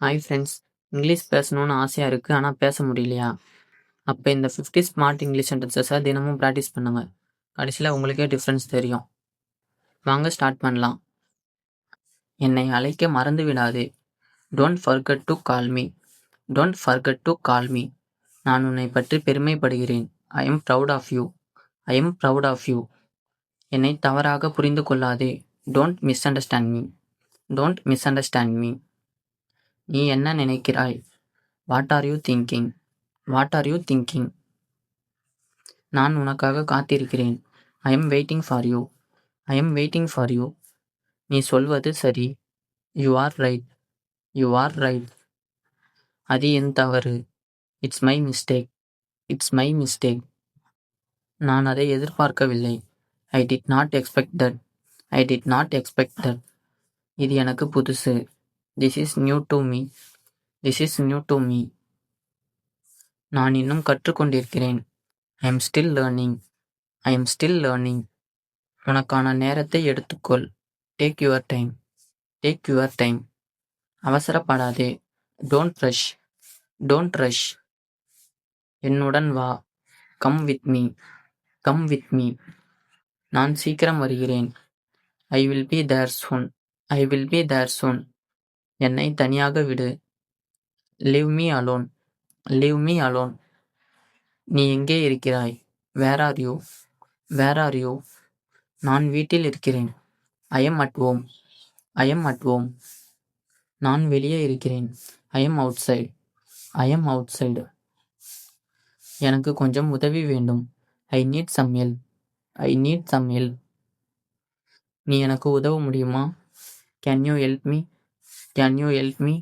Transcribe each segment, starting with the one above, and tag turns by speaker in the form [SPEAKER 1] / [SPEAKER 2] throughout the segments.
[SPEAKER 1] Hi friends. English பேசணும்னு ஆசையாக இருக்குது, ஆனால் பேச முடியலையா? அப்போ இந்த 50 ஸ்மார்ட் இங்கிலீஷ் சென்டென்சஸை தினமும் ப்ராக்டிஸ் பண்ணுங்க. கடைசியில் உங்களுக்கே டிஃப்ரென்ஸ் தெரியும். வாங்க ஸ்டார்ட் பண்ணலாம். என்னை அழைக்க மறந்து விடாதே. Don't forget to call me. Don't forget to call me. நான் உன்னை பற்றி பெருமைப்படுகிறேன். I am proud of you. I am proud of you. என்னை தவறாக புரிந்து கொள்ளாதே. Don't misunderstand me. Don't misunderstand me. நீ என்ன நினைக்கிறாய்? What are you thinking? What are you thinking? நான் உனக்காக காத்திருக்கிறேன். I am waiting for you. I am waiting for you. நீ சொல்வது சரி. You are right. You are right. அது என் தவறு. It's my mistake. It's my mistake. நான் அதை எதிர்பார்க்கவில்லை. I did not expect that. I did not expect that. இது எனக்கு புதுசு. This is new to me. This is new to me. நான் இன்னும் கற்றுக்கொண்டிருக்கிறேன். I am still learning. I am still learning. உனக்கான நேரத்தை எடுத்துக்கொள். Take your time. Take your time. அவசரப்படாதே. Don't rush. Don't rush. என்னுடன் வா. Come with me. Come with me. நான் சீக்கிரம் வருகிறேன். I will be there soon. I will be there soon. என்னை தனியாக விடு. Leave me alone. Leave me alone. நீ எங்கே இருக்கிறாய்? Where are you? Where are you? நான் வீட்டில் இருக்கிறேன். I am at home. I am at home. நான் வெளியே இருக்கிறேன். I am outside. I am outside. எனக்கு கொஞ்சம் உதவி வேண்டும். I need some help. I need some help. நீ எனக்கு உதவ முடியுமா? Can you help me? Can you help me?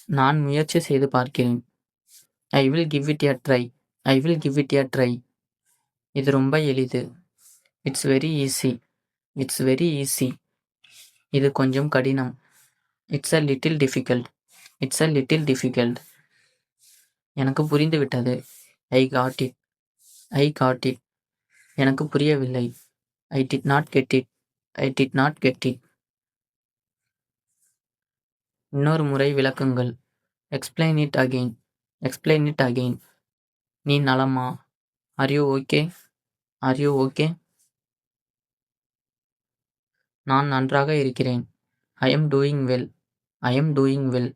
[SPEAKER 1] நான் முயற்சி செய்து பார்க்கிறேன். I will give it a try. I will give it a try. இது ரொம்ப எளிது. It's very easy. It's very easy. இது கொஞ்சம் கடினம். It's a little difficult. It's a little difficult. எனக்கு புரிந்துவிட்டது. I got it. I got it. எனக்கு புரியவில்லை. I did not get it. I did not get it. இன்னொரு முறை விளக்குங்கள். Explain it again. Explain it again. நீ நலமா? Are you okay? Are you okay? நான் நன்றாக இருக்கிறேன். I am doing well. I am doing well.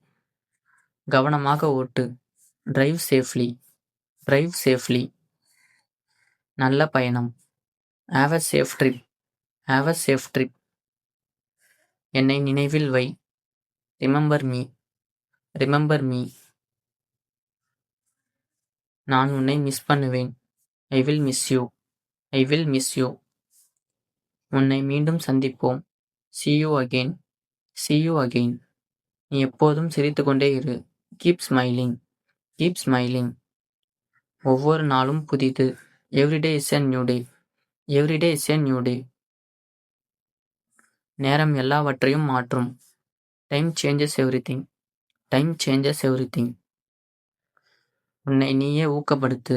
[SPEAKER 1] கவனமாக ஓட்டு. Drive safely. Drive safely. நல்ல பயணம். Have a safe trip. Have a safe trip. என்னை நினைவில் வை. Remember me. Remember me. நான் உன்னை மிஸ் பண்ணுவேன். I will miss you. I will miss you. உன்னை மீண்டும் சந்திப்போம். see you again. see you again. நீ எப்போதும் சிரித்துக்கொண்டே இரு. Keep smiling. Keep smiling. ஒவ்வொரு நாளும் புதிது. Everyday is a new day. Everyday is a new day. நேரம் எல்லாவற்றையும் மாற்றும். Time changes everything. Time changes everything. உன்னை நீயே ஊக்கப்படுத்து.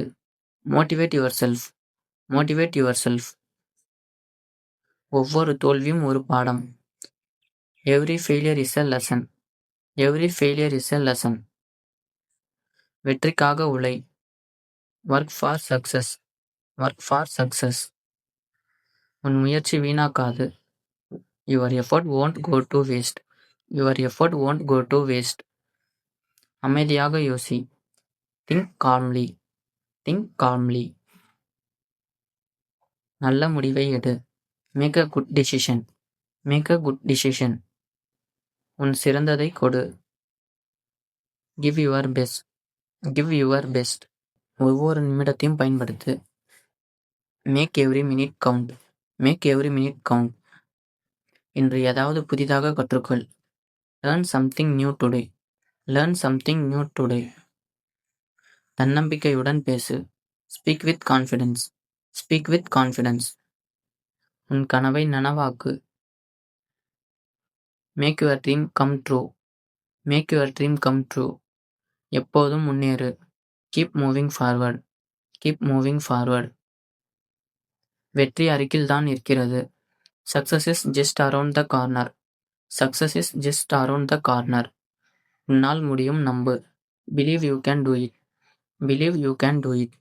[SPEAKER 1] Motivate your self. Motivate your self. ஒவ்வொரு தோல்வியும் ஒரு பாடம். Every failure is a lesson. Every failure is a lesson. வெற்றிக்காக உழை. Work for success. Work for success. உன் முயற்சி வீணாக்காது. Your effort won't go to waste. Your effort won't go to waste. அமைதியாக யோசி. Think calmly. Think calmly. நல்ல முடிவை எடு. Make a good decision. Make a good decision. உன் சிறந்ததை கொடு. Give your best. Give your best. ஒவ்வொரு நிமிடத்தையும் பயன்படுத்து. Make every minute count. Make every minute count. இன்று ஏதாவது புதிதாக கற்றுக்கொள். Learn something new today. Learn something new today. தன்னம்பிக்கையுடன் பேசு. Speak with confidence. Speak with confidence. உன் கனவை நனவாக்கு. Make your dream come true. Make your dream come true. எப்போதும் முன்னேறு. Keep moving forward. Keep moving forward. வெற்றி அருகில்தான் இருக்கிறது. Success is just around the corner. Success is just around the corner. உன்னால் முடியும் நம்பு. Believe you can do it. Believe you can do it.